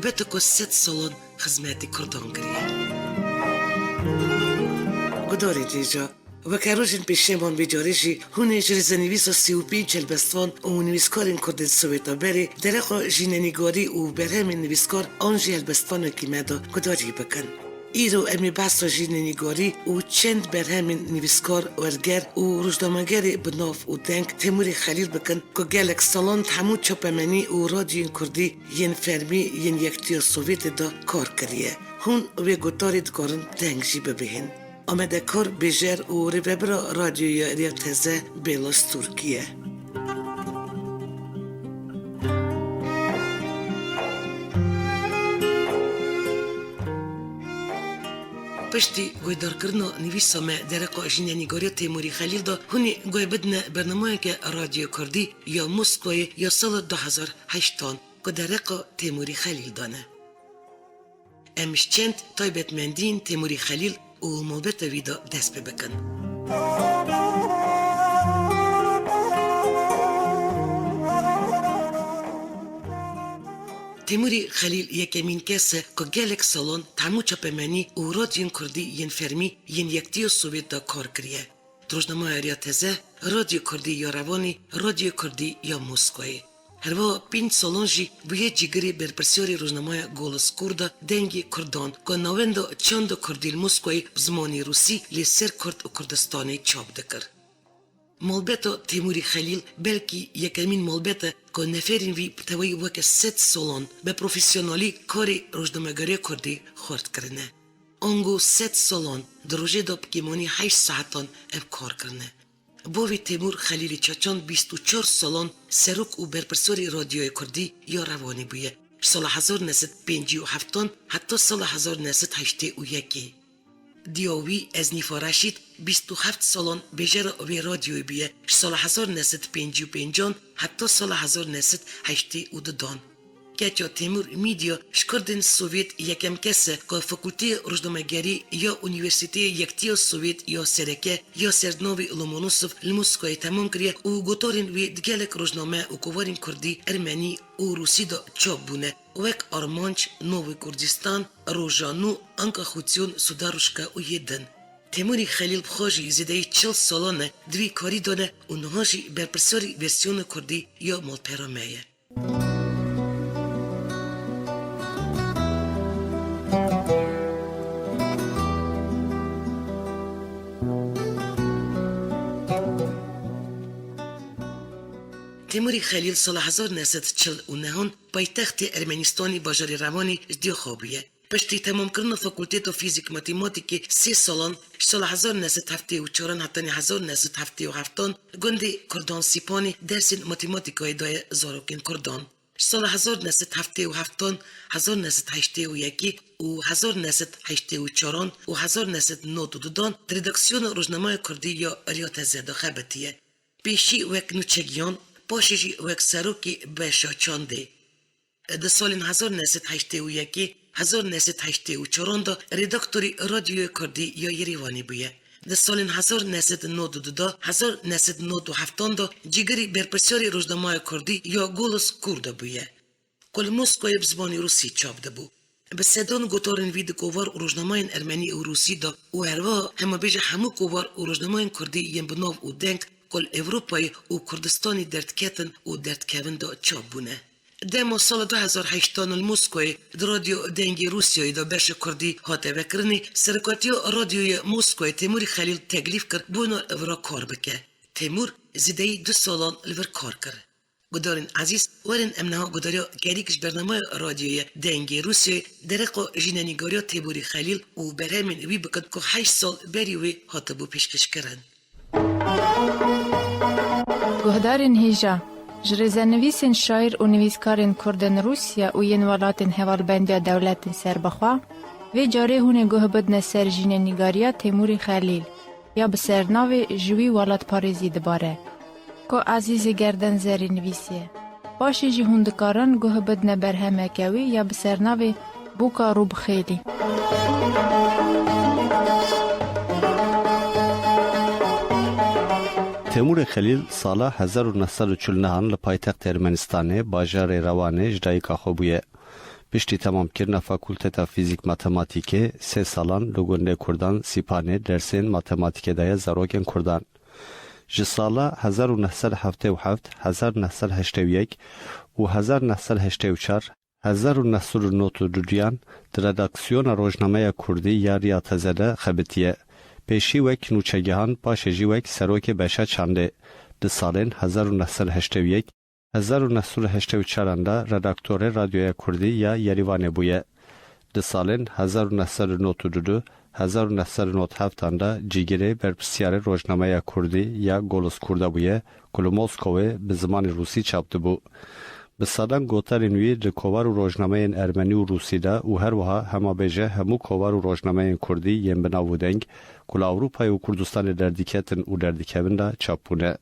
ملبت کو 3 سالان خدمت کردان کریه. گداری جیجا وکروجن پیشمان بیجاریشی هونه جرزنویس و 35 البستوان و نویسکارین کرد سویتا بری درخو جیننیگاری و برهم نویسکار آنجی البستوان کیمدا گداری بکن. ایرو امی بحث جیننیگاری و چند برهم نویسکار ورگر و روزنامه‌گر بناف و دنگ تیمور خلیل بکن که گلک سالان همو چاپمنی و رادیو کردی ین فرمی ین یکتی سوویت دا کار کریه. هون و گوتاری دکارن دنگ جی ببهن. آمده کار بیجر و ریبرا رادیوی ریاضه بیلاس ترکیه. پشتی گویدار کردن نویسامه درقا جیننیگاری تیموری خلیل دا هونی گوی بدن برنامه که رادیو کردی یا مسکوی یا سال 2008 که درقا تیموری خلیل دانه. امش چند تایبت مندین تیموری خلیل و ملبت ویدا دست بکن. تیموری خلیل یکمین کسه که گلک سالان تمو چاپمنی و رادیو کردی ین فرمی ین یکتی سوویت دا کار کریه. روزنامه ریاضه رادیو کردی یا روانی رادیو کردی یا مسکوی. هر وا 5 سالان جی بوی جیگری برپرسیاری روزنامه گولس کرد دنگی کردان که نویندا چند کردیل مسکوی بزمانی روسی لیسر کرد و کردستانی چاپ دکر. ملبتا تیموری خلیل بلکی یکمین ملبتا که نفرین وی بتوی وک 3 سالان به پروفیسیونالی کاری روزنامه‌گری کردی خورد کرنه. آنگو 3 سالان دروژه دا بکیمانی 8 ساعتان اب کار کرنه. بوی تیمور خلیلی چاچان 24 سالان سروک و برپرسوری رادیوی کردی یا روانی بویه. سال 1957 حتی سال 1981. دیوی از نیفارشید 27 سالان بیجر وی رادیوی بیه. سال 1955 حتی سال 1982. که تیمور میدیا شکردن سوویت یکم کسه که فکولتی روزنامه‌گری یا اونیورسیته یکتی سوویت یا سرکه یا سردناوی لومونوسوف لموسکوی تمام کریه و گوتارین وی دگلک روزنامه و کوارین کردی ارمنی و روسی دا چاپ بونه وک آرمانچ، نوی کردستان، روژانو، انکا خوتیون، سوداروشکا و یدن. تیموری خلیل بخواجی زیده 40 سالانه دوی کاری دانه و نهاجی برپرساری ورسیون کردی یا ملپرامه. تیموری خلیل سال 1949 پایتخت ارمنستانی باجاری روانی ازدیو خوابیه. پشتی تمام کردن فاکولتیت فیزیک ماتماتیکی 3 سالان سال 1974 حتی 1977 گندی کردان سیپانی درس ماتماتیکای دای زاروکین کردان. سال 1977 1981 و 1984 و 1992 ردکسیون روزنامه کردی یا ریاضه دا خبتیه. پیشی وک نوچگیان پاشیجی وک سروکی بشا چانده. ده سال 1981 1984 دا ردکتوری رادیو کردی یا یریوانی بویه. ده سال 1992 1997 دا جیگری برپرسیاری روزنامه کردی یا گولس کرد بویه. کل مسکوی بزبانی روسی چاپ ده بو. به سدان گوتارن وید کووار روزنامه ارمنی و روسی دا و هروا همه بیجه همو کووار روزنامه کردی یم بناو و دنگ کل اوروپای و کردستانی دردکتن و دردکوین دا چاپ بونه. دما سال 2008 الموسکوی رادیو دنگی روسیای دا بش کردی هاته وکرنی سرکاتی رادیوی موسکوی تیموری خلیل تکلیف کرد بونا ورا کار بکه. تیمور زیده 2 سالان لور کار کرد. گدارین عزیز ورن امنها گداریا گریکش برنامه رادیوی دنگی روسیای درقا جیننیگاریا تیموری خلیل و برهمین وی بکد که 8 سال بریوی هاته بو پیشکش کرن. گهدارین هیجا جرزنویسین شاعر و نویسکارین کردن روسیا و ین ولاتین هوالبندیا دولت سربخوا و جاره هونه گوه بدن سر جیننیگاریا تیموری خلیل یا بسرناو جوی ولات پاریزی دباره که عزیز گردن زری نویسیه. باشی جی هندکاران گوه بدن برهمه کوی یا بسرناو بوکا روب خیلی. تیمور خلیل سال 1949 لپایتخت ارمنستان باجار روانه جدای کاخو بویه. پشتی تمام کردن فاکولتتا فیزیک ماتماتیکه 3 سالان لگونه کردان سیپانه درسین ماتماتیک دای زاروکن کردان. جسالا 1977 1981 و 1984 1992 در رداکسیون روزنامه کردی یاریا تزده خبتیه. پیشی وک نوچگهان پاشجی وک سروک بشه چنده. در سالین 1981 1984 دا رداکتور رادیوی کردی یا یریوانه بویه. در سالین 1992 1997 دا جیگره بر بسیار روزنامه کردی یا گولوس کرده بویه کلو موسکوه به زمان روسی چاپده بو. به سادن گوترین وی لکوار و روزنامه ارمنی و روسی دا و هر وها همه بیجه همو کوار و روزنامه کردی یم بناو دنگ کل اروپای و کردستان دردیکتن و دردیکبن دا چاپونه.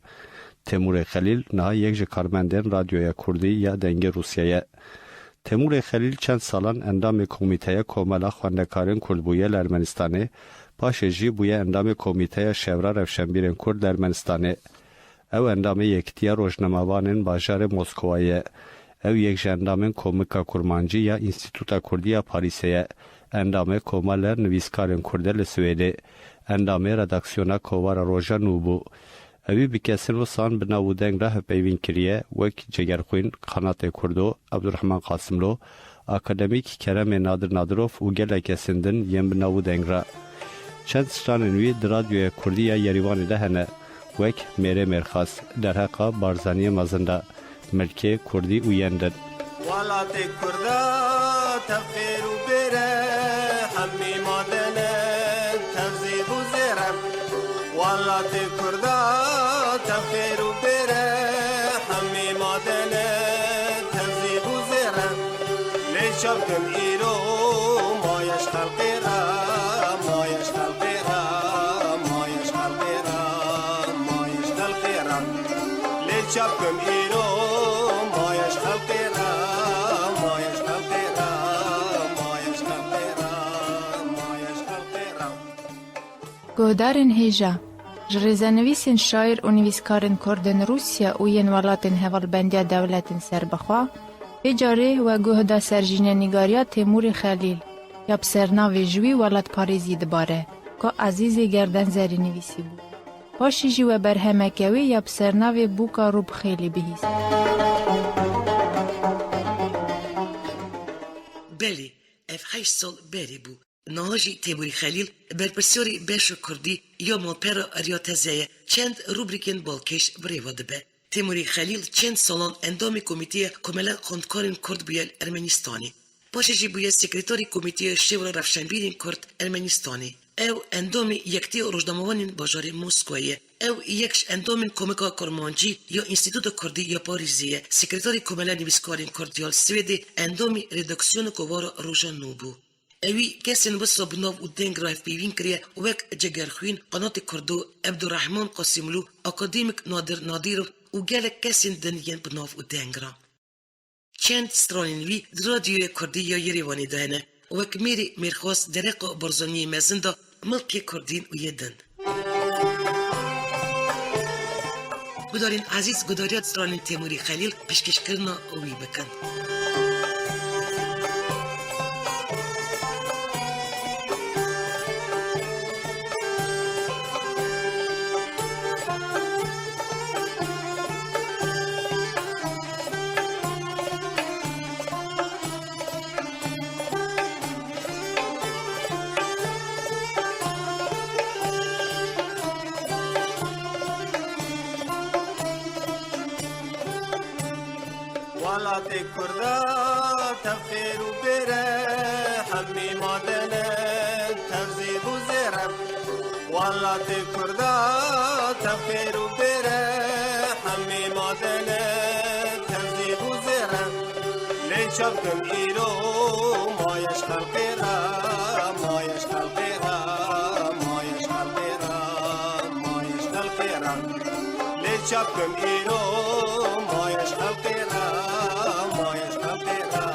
تیمور خلیل نه یک کارمندان رادیوی کردی یا دنگ روسیه. تیمور خلیل چند سالان اندام کمیته کوملا خواندکاران کرد بویه ارمنستانه پاش جی بویه اندام کمیته شورا روشنبیران کرد ارمنستانه. او اندام یکتیا روزنامه‌وانان بازار مسکویه. او یک اندام کومیکا کرمانجی یا انستیتوتا کردیا پاریسیه. اندام کومالر نویسکاران کرد سوئده. اندام رداکسیونا کوار روژا نوبو. اوی بکسر و سان بناو دنگ راه پیوین کریه وک جگرخوین قنات کردو عبدالرحمن قاسملو اکادمیک کرم نادروف و گل کسندن یم بناو دنگ را. چند سترانوی در رادیوی کردی یا یریوان دهنه وک میره مرخاص در حقا بارزانی مزنده ملکه کردی اویندن. ولات کرده تفخیر و بره همی مادنه تفزید و زیرم ولات کرده تفخیر و بره همی مادنه تفزید و زیرم لیشب کن ایرو مایش خلقی را مایش خلقی را مایش خلقی را مایش خلقی را لیشب کن ایرو مایش خلقی را مایش خلقی را مایش خلقی را مایش خلقی را گودارن هیجا جرزنویسین شاعر و نویسکارن کردن روسیا و ین ولاتن هوالبندیا دولتن سربخوا اجاره و گوهدا سرجین نگاریا تیمور خلیل یا بسرناوی جوی ولات پاریزی دباره که عزیزی گردن زری نویسی بود. پاشی جی و برهمکوی یا بسرناوی بوکا روب خیلی بهیست. بله اف 8 سال بری بو. نهاجی تیموری خلیل برپرسیاری بشو کردی یا مالپر ریاتزه چند روبریکن بالکش بریواده به. تیموری خلیل چند سالان اندام کمیته کاملا خواندکاران کرد بیل ارمنستانی. پاشجی بویه سکرتاری کمیته شورا روشنبیران کرد ارمنستانی. او اندام یکتی روزنامه‌وانان بازار مسکویه. او یکش اندام کومیکا کرمانجی یا انستیتوت کردی یا پاریزیه. سکرتاری کاملا نویسکاران کردیال سوئدی اندام رداکسیون کووار روژا نوبو. اوی کسین بسا بناو و دنگ رایف پیوین کریه وک جگرخوین قنات کردو عبدالرحمن قاسملو اکادمیک نادر نادیرو و گلک کسین دنگین بناو و دنگ را. چند سترانینوی رادیوی کردی یا یریوانی دهنه وک میری میرخواست درق برزانی مزنده ملک کردین و یدن. گدارین عزیز گداریات سترانین تیموری خلیل پیشکش کرنا اوی بکن. ولات کرده تفخیر و بره همی مادنه تفزید و زیرم ولات کرده تفخیر و بره همی مادنه تفزید و زیرم لیشب کن ایرو مایش خلقی را مایش خلقی را مایش خلقی را مایش خلقی را لیشب کن ایرو مایش خلقی را مایش خلقی را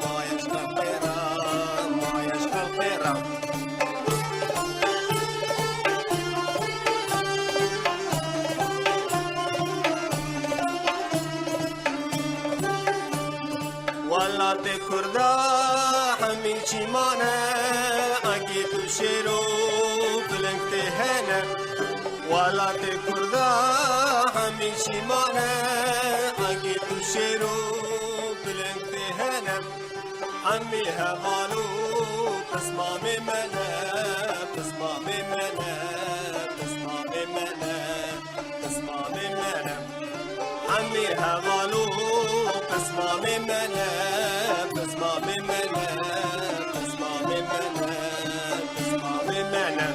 مایش خلقی را مایش خلقی را ولات کردا همی چیمانه اگی تو شیرو بلنگ تهنه ولات کردا همی چیمانه اگی تو شیرو بلنگ تهنه همی هوالو قسمام منه قسمام منه قسمام منه قسمام منه همی هوالو قسمام منه قسمام منه قسمام منه قسمام منه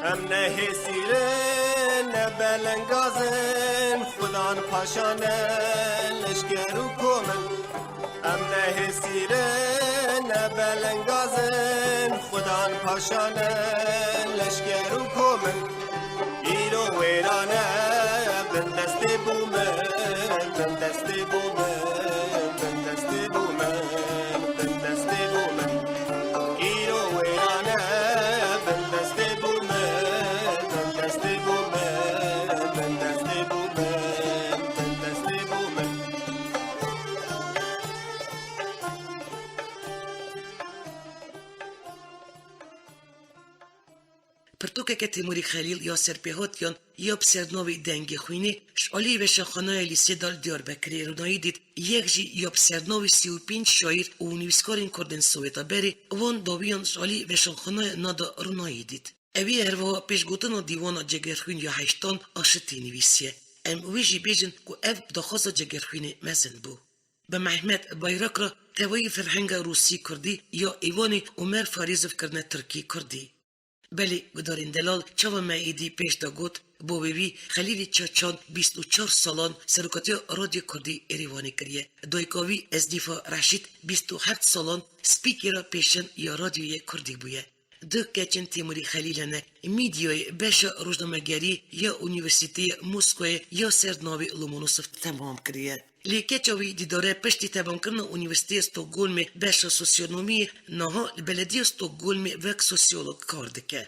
ام نهسیرن نبلنگازن خدان پاشانه لشکر و کومن ام نهسیرن نبلنگازن خدان پاشانه لشکر و کومن ایرو ویرانه بندستی بومن بندستی بومن بندستی بومن بندستی بومن ایرو ویرانه بندستی بومن بندستی بومن بندستی بومن بندستی بومن پرتوکه که تیموری خلیل یا سرپیهاتیان یا بسرناوی دنگ خوینی شالی و شخانه لیسه دال دیاربکری رونایی دید یک جی یا بسرناوی 35 شایر و نویسکارین کردن سویتا بری وان داویان شالی و شخانه نادا رونایی دید. اوی اروا پیش گوتن و دیوان جگرخوین یا هشتان آشتی نویسیه. ام ویجی بیجن که او دخواست جگرخوین مزن بو. به محمد بایرک را توی فرهنگ روسی کردی یا ایوانی عمر فاریزف کردن ترکی کردی. بله گدارین دلال چاو معیدی پیش دا گوت با بیوی خلیل چاچان 24 سالان سرکاتی رادیو کردی ایریوانی کریه. دایکاوی از دیفا رشید 27 سالان سپیکر پیشن یا رادیوی کردی بویه. دو کچن تیموری خلیلانه میدیوی بش روزنامه‌گری یا اونیورسیتی مسکو یا سردناوی لومونوسوف تمام کریه. لیکچاوی دیداره پشتی تمام کردن اونیورسیتی استکهلم بش سوسیونومی نها بلدی استکهلم وک سوسیولوگ کار دکه.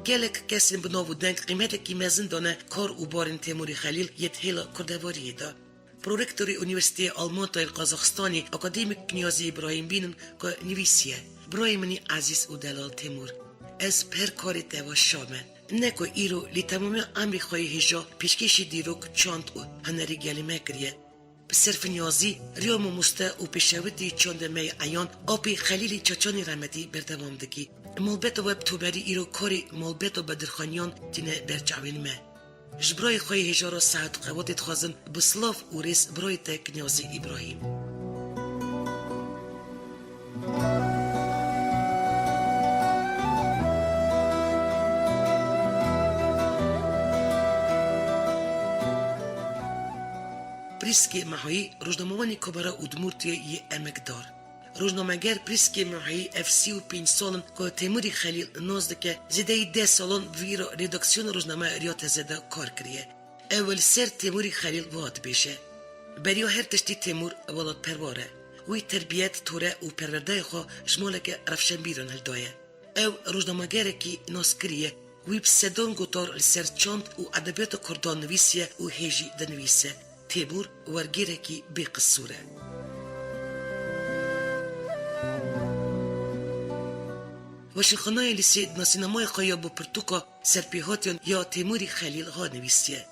گلک کسی بناو دنگ قیمت کی مزن دانه کار و بارن تیموری خلیل یت هیلا کردواری دا. پروrektori Univerziteti Almatay Qozog'istoni akademik Kniazi Ibrohim Binin که نویسیه برای منی عزیز و دلال تیمور از پر کاری توا شامه نکو ایرو لی تمام امریکای هجا پیشکشی دیروک چاند و هنری گلیمه کریه بصرف نیازی ریام و مسته و پیشویتی چاند می عیان آبی خلیلی چاچانی رحمتی بردوام دکی مالبت و بتوبری ایرو کاری مالبت و بدرخانیان تینه برچاوین مه جبرای خوی هجارا ساعت قوادت خوازن بسلاف و ریس برای تک نیازی ابراهیم پریسکی محایی روزنامه‌وانی کبرا و دمورتی یه امکدار روزنامه‌گر پریسکی محایی F35 سالن که تیموری خلیل نازدکه زیده 10 سالن ویرا ریداکسیون روزنامه ریات زده کار کریه. اول سر تیموری خلیل واد بیشه. بریا هر تشتی تیمور ولاد پرواره. وی تربیت توره و پرورده خو شمالک رفشن بیرون هلدایه. او روزنامه‌گر کی ناز کریه وی بسدان گوتار لسر چاند و ادبیات کردان نویسیه و هیجی دنویسه. تیمور ورگیره کی بیقصوره. واشنخانه لیسی ناسینامای خوایا با پرتوکا سرپیهاتیان یا تیموری خلیل ها نویسیه.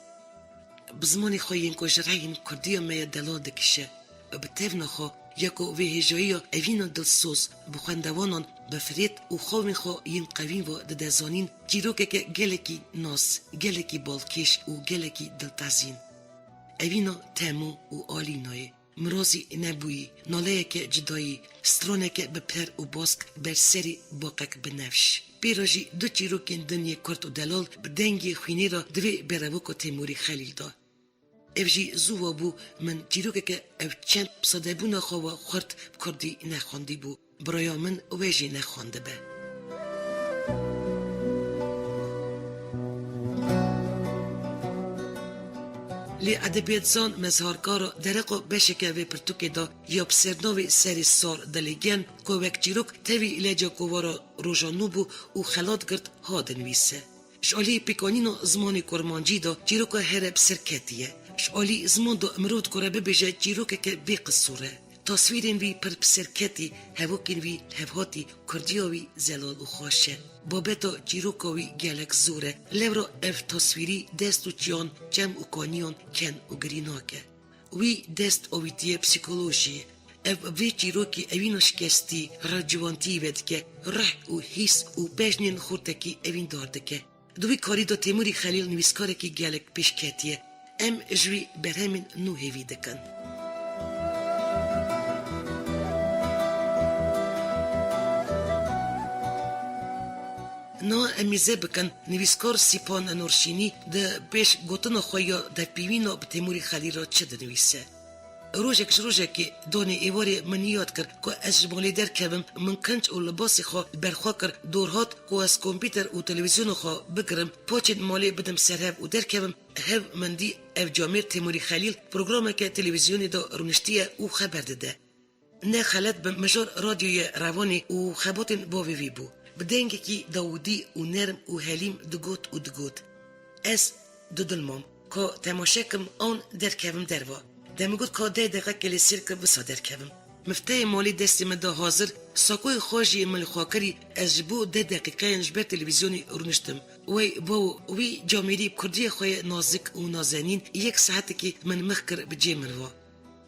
بزمانی خواهین که جرعین کردی مای دلال دکشه و به تیونا خواه یکو وی هجایی اوینا دلسوز بخواندوانان بفرید و خواهین خواهین قوین و ددازانین جیروکه که گلکی ناس، گلکی بالکش و گلکی دلتازین. اوینا تیمو و آلینای مرازی نبویی، ناله که جدایی، سترانه که بپر و باسک بر سری باقک بنفش. بیراجی دو چیروکین دنیا کرد و دلال بدنگی خوینی را دوی براوکو تیموری خلیل دا. اوجی زوا بو من چیروکه که او چند بساده بو نخوا خورد کردی نخواندی بو برایا من اوجی نخوانده به. لی ادبیات زان مزهارکارا درقو بشکه و پرتوکه دا یا بسرناوی سری سار دلیگن که وک جیروک تاوی ایلاجا کوارا روژانو بو و خلات گرد هادن ویسه. شالی پیکانینو زمانی کرمانجی دا جیروکا هره بسرکتیه. شالی زمان دا امرود کرا ببیجه جیروکه که بی قصوره. تصویرین وی پر بسرکتی هواکین وی هفهاتی کردیاوی زلال و خوشه. بابتا جیروکاوی گلک زوره لورا اف تصویری دست و چیان جم و کانیان کن و گریناکه. وی دست اویتیه پسیکولوژی اف وی جیروکی اوینو شکستی رجوانتی ود که رح و حس و بجنین خورتکی اوین دارده که. دوی کاری دا تیموری خلیل نویسکاره کی گلک پیشکتیه ام جوی برهمین نو هیوی دکن. نا امیزه بکن نویسکار سیپان نورشینی ده پیش گوتن خویا ده پیوینو به تیموری خلیل را چه دنویسه. روزکی دونی ایواری من یاد کرد که از جمالی در کبم من کنج و لباسی خواه برخواه کرد دورهات که از کامپیوتر و تلویزیون خواه بگرم پاچید مالی بدم سرهب و در کبم هف من دی اف جامیر تیموری خلیل پروگرامه که تلویزیونی دا رونشتیه او خبر داده. نه خلط به مجار رادیوی روانی و خباتین باوی بو. بدنگی که داودی و نرم و حلیم دگوت. از دلمام که تماشاکم آن در کبم دروا. دمگود که 10 دقیقه کلی سرکه بسا در کبم. مفتای مالی دستی من دا حاضر ساکوی خوشی ملی خواکری از جبو 10 دقیقه انجبر تلویزیونی رونشتم. وی جامیری کردی خوی نازک و نازنین 1 ساعتی که من مخکر بجی مروا.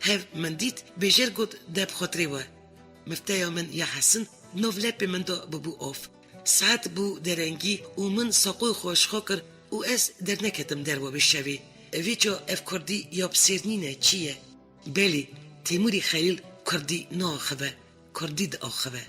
هف من دید بجر گود دب خاطری و. مفتای من یا حسن نوولپ من دا ببو آف. ساعت بو درنگی و من ساقوی خوش خاکر و از در نکتم در و بشوی. ویچو اف کردی یا بسیرنینه چیه؟ بلی تیموری خلیل کردی ناخوه کردی دا آخوه.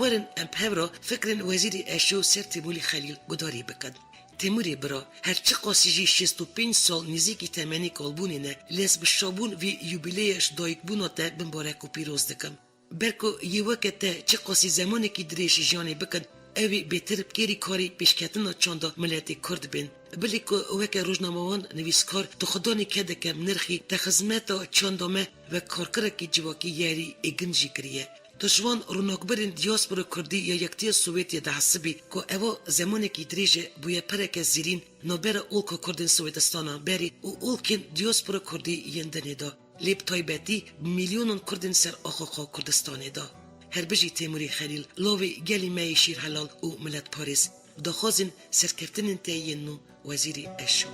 ورن امپهورا فکرن وزیر اشو سر تیموری خلیل گداری بکن. تیموری برا هرچی قاسیجی 65 سال نزیکی تمنی کالبونی نه لیز بشابون وی یوبیلیش دایک بوناته بمبارک و پیروز دکم. برکو یه وقت چه قاسی زمانی که دریش جانی بکن اوی بهتر بکیری کاری پیشکتنا چاندا ملتی کرد بین. بلی که وقت روزنامه‌وان نویسکار تو خدانی که دکم نرخی تخزمتا چاندامه و کارکرکی جواکی یاری اگنجی کریه. تجوان روناکبرین دیاسپورا کردی یا یکتی سوویتی ده حسبی که اوا زمانی که دریجه بویا پرک زیرین نوبر اولکا کردن سوویتستانا بری و اولکین دیاسپورا کردی یندنی دا. لیب تایبتی میلیونون کردن سر آخوخا کردستانی دا. هر بجی تیموری خلیل لاوی گلی مای شیر حلال و ملت پاریس داخوازین سرکفتن تایینو وزیری اشو.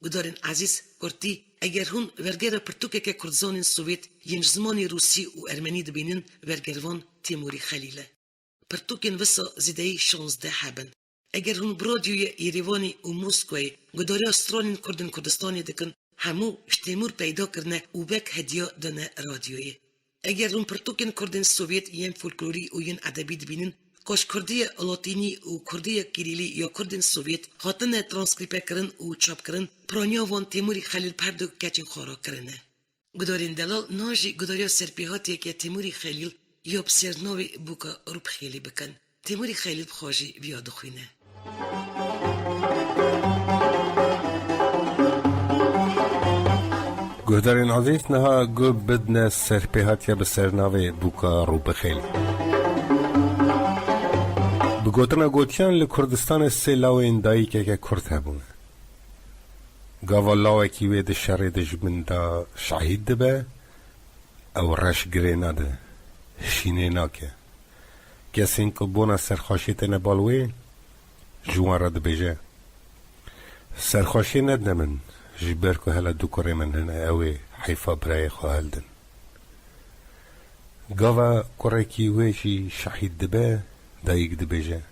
گدارین عزیز کرتی اگر هون ورگر پرتوکه که کردزان سوویت ین زمانی روسی و ارمنی دبینن ورگروان تیموری خلیله. پرتوکین وسا زیدهی 16 هبن. اگر هون برادیوی ایریوانی و موسکوی گداری استرالین کردستانی دکن همو اشتیمور پیدا کرنه و بک هدیا دنه رادیوی. اگر هون پرتوکین کردن سوویت ین فولکلوری و ین ادبی دبینن کاش کردی لاتینی و کردی کریلی یا کردن سوویت هاتنه ترانسکریپه کرن و چاپ کرن پرانیا وان تیموری خلیل پردو کچین خورا کرنه. گدارین دلال ناجی گداریا سرپیهاتیه که تیموری خلیل یا بسرناوی بوکا روب خیلی بکن. تیموری خلیل بخواجی بیاد خوینه. گدارین عزیز نها گو بدن سرپیهاتیه بسرناوی بوکا روب خیلی. بگوتنا گوتیان لکردستان سیلاوین دایی که کرد هبونه. گاوالاوه کیوی ده شری ده جبنده شهید ده به او رش گره نده شینه ناکه کسی اینکه بونا سرخاشیت نبالوی جوان را ده بیجه سرخاشی ند نمن جبر که هلا دو کره من هنه اوی حیفا برای خواهل دن گاوا کره کیوی جی شهید ده به دایگ ده بیجه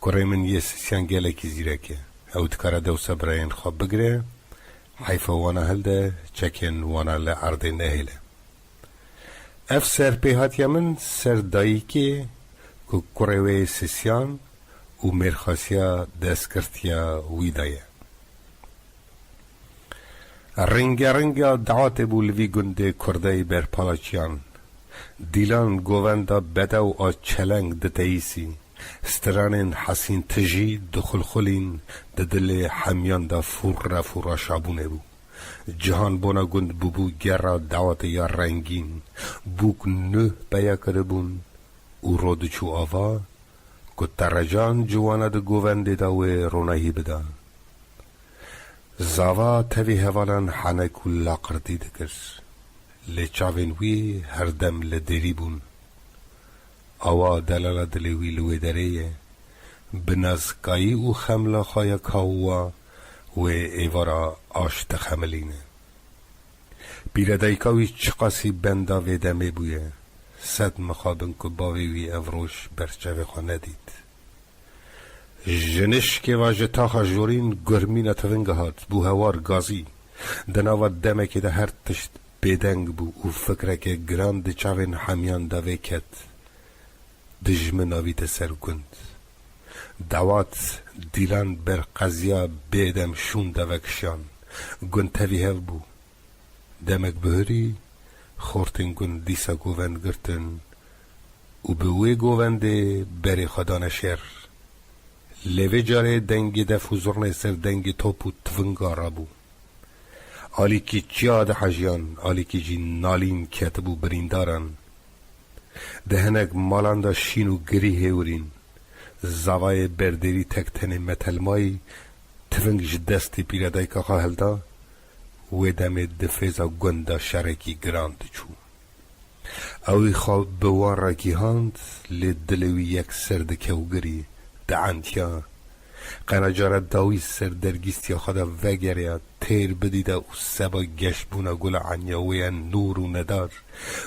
کره من یه سیان گله کی زیره که او دکاره دوسا براین خواب بگره حیفا وانا هلده چکن وانا لعرده نهیله اف سر پیهات یمن سر دایی که که کروی سیسیان و مرخاسیا دستکرتیا ویدایه. رنگ دعات بولوی گنده کرده بر پالاچیان دیلان گووندا بدو آ چلنگ دتایسی سترانین حسین تجی دخل خلین دل حمیان دا فورا شابونه بو جهان بونا گند بو گرا دعوت یا رنگین بوک نه بیا کربون او رود چو آوا که ترجان جوانا دا گوونده دا و رونهی بدا زاوا تاوی هوالان حنکو لاقردی دکر لچاوین وی هر دم لدری بون آوا دلالا دلوی لوی دریه بنازکایی او خملا خوایا کاوا و ایوارا آشت خملینه بیردایکاوی چقاسی بندا ویدمه بویه صد مخابن که باویوی افروش برچه خانه دید جنش که واجه تاخا جورین گرمی نتونگه هات بو هوار گازی دناوا دمه که ده هر تشت بیدنگ بو او فکره که گران ده چاوین حمیان داوی کت دجمن آویت سرگند دوات دیلان بر قضیه بیدم شون دوکشان گند تاوی هف بو دمک بهری خورتن گند دیسا گووند گرتن او بوی گوونده بری خدان شر لیوی جاره دنگی دفوزرن سر دنگی توپو تونگارا بو آلی کی چیاد حجیان آلی کی جی نالین کتبو بریندارن دهنک مالان دا شینو گری هورین زوای بردری تکتن متلمای تونگش دستی پیردای که خواهل دا و دم دفیزا گندا شرکی گراند چو اوی خواب بوان را کی هاند لدلوی یک سرد کوگری دعنتیا قناجارت داوی سر درگیستی خدا وگریا تیر بدیده و سبا گشبونا گل عنیاوی نور و ندار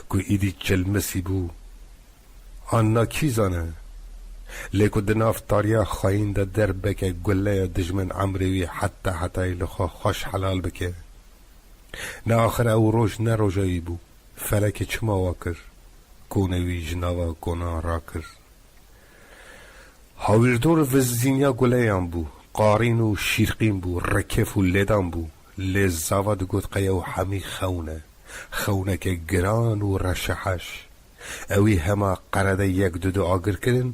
که ایدی چلمسی بو آنا کی زانه لیکو دنافتاریا خواهین دا در بکه گله دجمن عمروی حتی لخوا خوش حلال بکه نه آخر او روش نه روشایی بو فلک چما واکر کونوی جناوا کونا راکر هاویردور وزینیا گله هم بو قارین و شیرقین بو رکف و لیدان بو لزاواد گود قیو همی خونه که گران و رشحش اوی همه قرده یک دو آگر کرن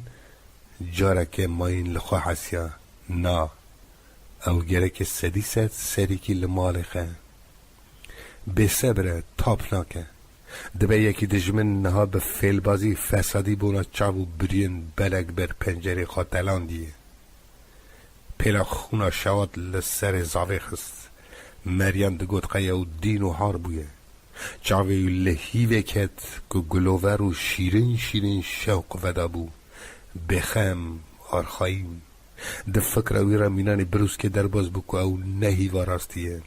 جاره که ماین لخوا حسیا نا او گره که سدیست سری که لمالخه به صبره تاپ ناکه دبه یکی دجمن نها به فیل بازی فسادی بونا چابو برین بلگ بر پنجره خاتلان دیه پیلا خونا شواد لسر زاوی خست مریان دگود قیو دین و هار بویه چاوی لحیوه کت که گلوور و شیرین شوق ودا بو بخم آرخاییم ده فکر اوی را مینانی بروز که در باز بو که او نهی واراستیه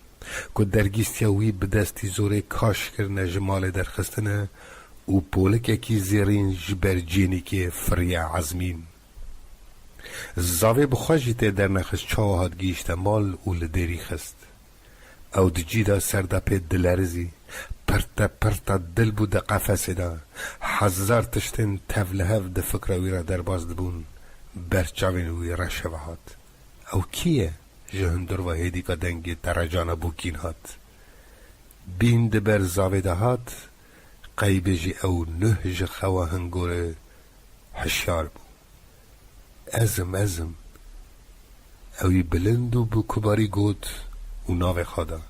که درگیستی اوی بدستی زوره کاش کرنه جمال در خستنه او پولک اکی زیرین جبر جینی که فریا عزمین زاوی بخواجیته در نخست چاوهات گیشت مال او لدری خست او دجیده سرده پی دلرزی پرتا دل بود قفص دا هزار تشتن تفلهف ده فکر اوی را در باز دبون برچاوین اوی را شوهات او کیه؟ جهندر و هیدی که دنگی ترجان بوکین هات بین ده بر زاویده هات قیبه جی او نه جه خواه هنگور حشار بو ازم اوی بلندو بو کباری گود و ناو خدا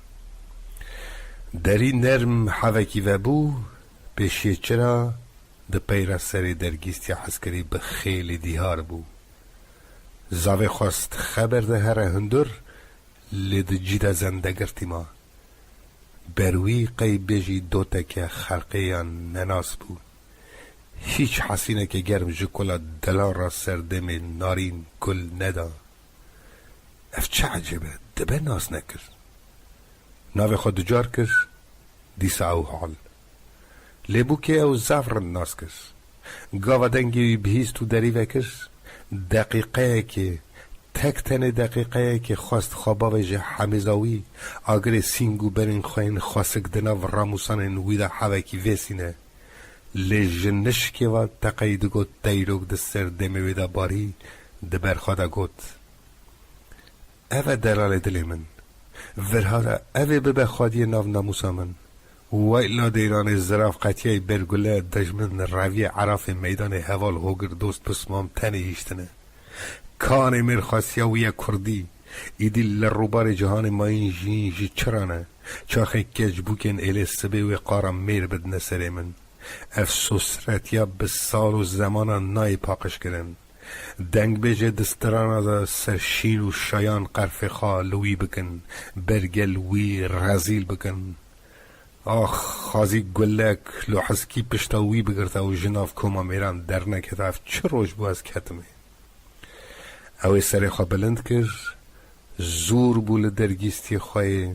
دری نرم حوکی و بو پیشی چرا ده پیرا سری درگیستی حسکری بخیلی دیهار بو زاوی خواست خبر ده هر هندر لید جیده زنده گرتی ما بروی قیبه جی دوتا که خلقیان نناس بو هیچ حسینه که گرم جکولا دلان را سردم نارین گل ندا اف چه عجبه دبه ناس نکر ناوی خود جار کر دیسا او حال لیبو که او زفر ناس کر گاوا دنگی بهیست تو دری وکر دقیقه که تک تن دقیقه که خواست خوابا وجه حمیزاوی اگر سینگو برین خوین خواستک دنا و راموسان نویده حوکی ویسینه لجنش که و تقید گوت دیروگ دستر دمی ویدا باری دبر خدا گوت اوه دلال دلی من ورهادا اوه ببه خادی ناو ناموسا من ویلا دیران زراف قطیه برگله دجمن روی عراف میدان حوال هوگر دوست پسمام تنی هیشتنه کان مرخاسی ویا کردی ایدی لروبار جهان ما این جین جی چرانه چاخه کج بوکن ایل سبه و قارم میر بدن سر من افسوسرت یا بسال و زمان نای پاکش کرن دنگ بیجه دستران دا سرشین و شایان قرف خالوی بکن برگل وی رزیل بکن آخ خازی گلک لحظکی پشتاوی بگرتا و جناف کما میران در نکتاف چه روش بو از کتمه اوی سر خواه بلند کر زور بول درگیستی خواه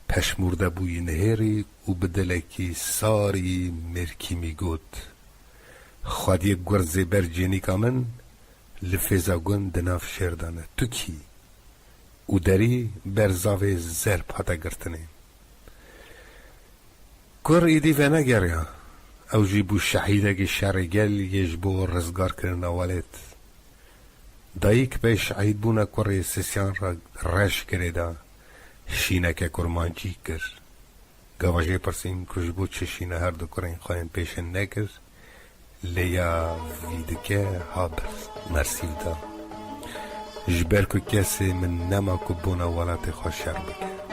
پشمورده بوی نهری و بدلکی ساری مرکی می گود خوادی گرزه بر جینی کامن لفیزا گون دناف شردانه تو کی او داری برزاوه زر پاتا گرتنه گر ایدی و نگریا او جیبو شهیده که شرگل یجبو رزگار کرن اوالت دایک به شهید بونه کره سیسیان را رش کرده شینه که کرمانچی کر گواجه پرسیم کجبو چه شینه هر دو کرین خواهیم پیشن نکر لیا ویدکه ها مرسیو دا جبر که کسی من نما که بونه ولات خوش شر بکه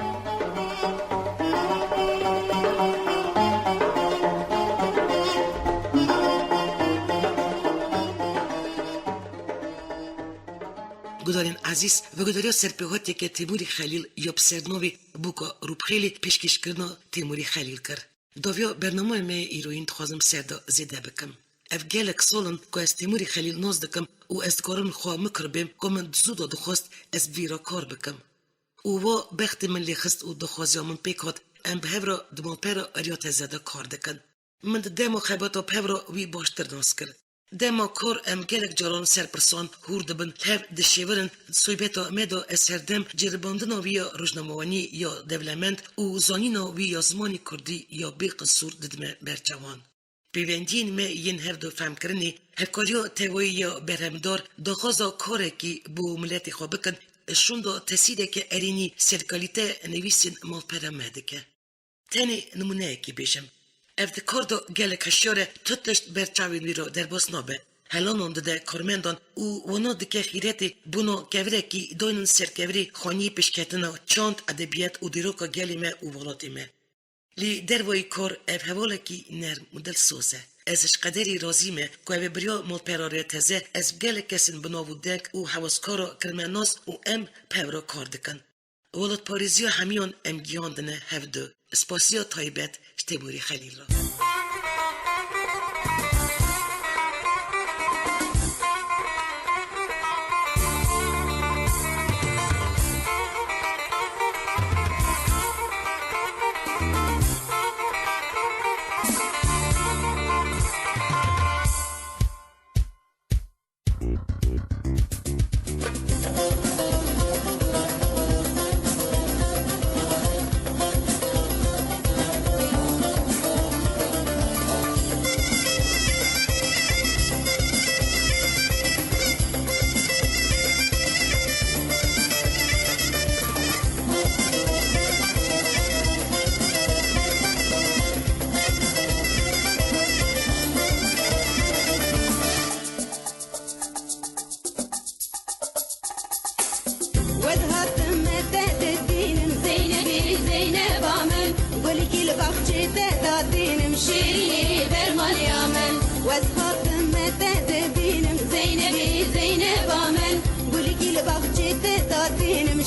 گدارین عزیز و گداریا سرپیهاتی که تیموری خلیل یا بسرنوی بوکا روبخیلی پیشکش کرنا تیموری خلیل کر داویا برنامه می ایروین تخوازم سردا زیده بکم اف گلک سالن که از تیموری خلیل ناز دکم و از کارن خواه مکر بیم که من زودا دخواست از ویرا کار بکم و بخت من لیخست و دخوازیا من پیکات ام به هفرا دمان پیرا اریات زده کار دکن من دمو خیباتا پیورا وی باشتر ناز کرد دما کار ام گلک جاران سرپرسان هور دبن هف دشیورن سویبتا مدا اسهردم جرباندنا ویا روزنامه‌وانی یا دیولپمنت و زانینا ویا زمانی کردی یا بی قصور ددمه برجوان پیوندین می ین هر دو فهم کرنی هفکاریا تیوی یا برهمدار داخازا کاره کی بو ملتی خواه بکن شوندا تسیده که ارینی سرکالیته نویسین مالپرمه که تانی نمونه کی بیشم اف کاردو گلک هشیاره تطلشت برچاوین ویرو در باس نابه هلانون ده کارمندان او وانا دکه خیرتی بونا کوره کی داینن سرکوری خانی پشکتنا چاند ادبیات و دیروکا گلیمه و ولاتیمه لی دروی کار اف حواله کی نرم مدل سوزه ازش قدری رازیمه که او بریا مال پراره تزه از گلک کسین بناو دنگ و حواسکارا کرمناس و ام پورا کار دکن ولات پاریزیا همیان ام گیاندنه هفدو اسپاسیا تایبت تیموری خلیل را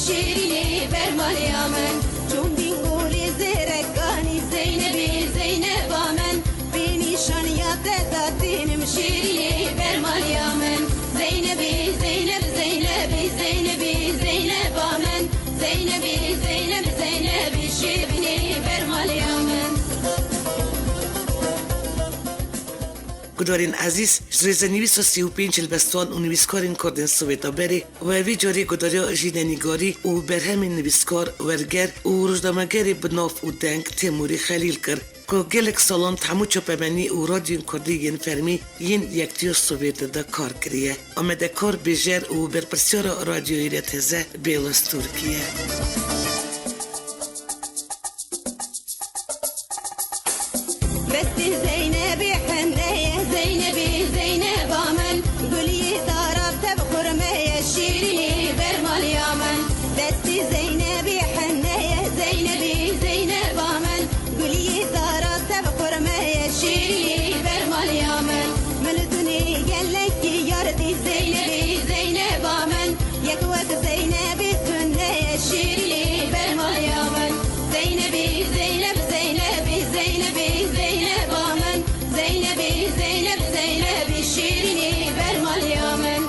شیرینی بر مالیامن چون دینگولی زیرکانی زینب آمن بی نشانیات دادینم شیرینی بر مالیامن زینبی آمن زینبی شیرینی بر مالیامن گدارین عزیز جریزنیویس و 35 البستوان و نویسکارین کردن سویتا بری و وی جاری گداریا جیدنیگاری و برهمین نویسکار ورگر و روزنامه‌گری بناف و دنگ تیموری خلیل کر که گلک سالان تمو چپمنی و رادیون کردی ین فرمی ین یکتیو سوویت دا کار کریه. آمده کار بیجر و برپرسیار رادیویی را تزه بیلس ترکیه. بستي زينبي حنية زينبي زينب آمن قولي طرف تبخر مية شيريني برمال يامن بستي زينبي حنية زينبي زينب آمن قولي طرف تبخر مية شيريني برمال يامن ملتوني قالك ياردي زينبي زينب آمن يكوك زينبي تنية شيريني برمال يامن زينبي زينب زينبي زينبي زينب آمن زينبي زينب زينبي شيريني برمال يامن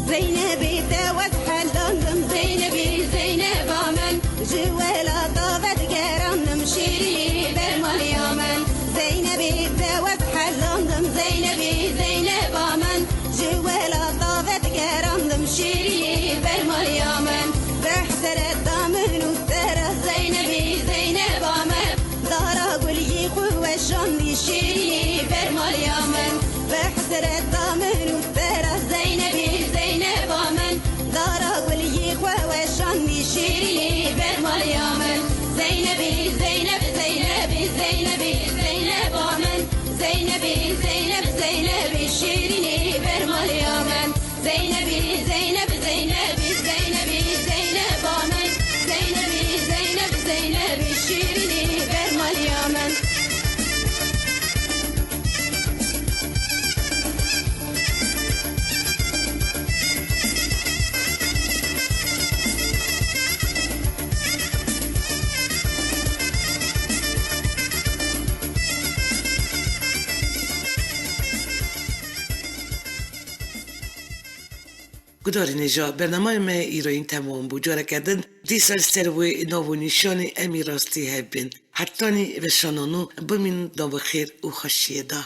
زينبي توز حلم زينبي زينب آمن جوالا طابت قرم شيريني برمال يامن زينبي توز حلم زينبي زينب آمن جوالا طابت قرم شيريني برمال يامن بحسر الضامن وترى زينبي زينب آمن دارا قولي قوة شامي شيريني برمال يامن بحسر الضامن وترى زينبي زينب آمن دارا قولي قوة شامي شيريني برمال يامن زينبي زينب زينبي زينبي زينب آمن زينبي زينب زينبي شيريني برمال يامن زينبي زينب زينبي زينبي زينب آمن زينبي زينب زينبي شيريني برمال يامن گداری نجا برنامه ما ایران تمام بود جاره کردن دیسال سروی نو نشان امی راستی هبین حتانی و شانانو بمین نو خیر و خوشیده